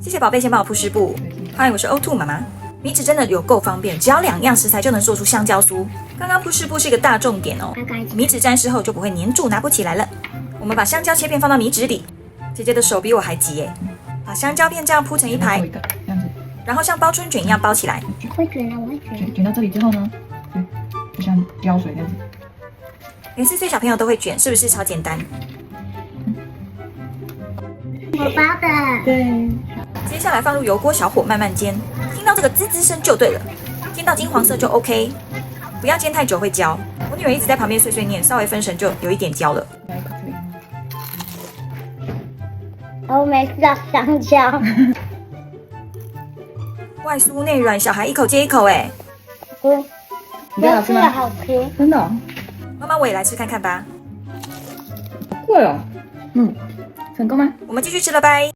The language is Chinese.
谢谢宝贝，先帮我铺湿布。嗨，我是O2妈妈。米纸真的有够方便，只要2样食材就能做出香蕉酥。刚刚铺湿布是一个大重点哦，米纸沾湿后就不会粘住，拿不起来了。我们把香蕉切片放到米纸里，姐姐的手比我还急耶。把香蕉片这样铺成一排，这样子，然后像包春卷一样包起来。会卷啊，我会卷。卷到这里之后呢，就像胶水这样子。连4岁小朋友都会卷，是不是超简单？我包的。对。接下来放入油锅，小火慢慢煎，听到这个滋滋声就对了，煎到金黄色就 OK， 不要煎太久会焦。我女儿一直在旁边碎碎念，稍微分神就有一点焦了。我没吃到香蕉。外酥内软，小孩一口接一口哎。我吃的好吃。真的、哦？妈妈我也来吃看看吧。好贵哦。成功吗？我们继续吃了，拜。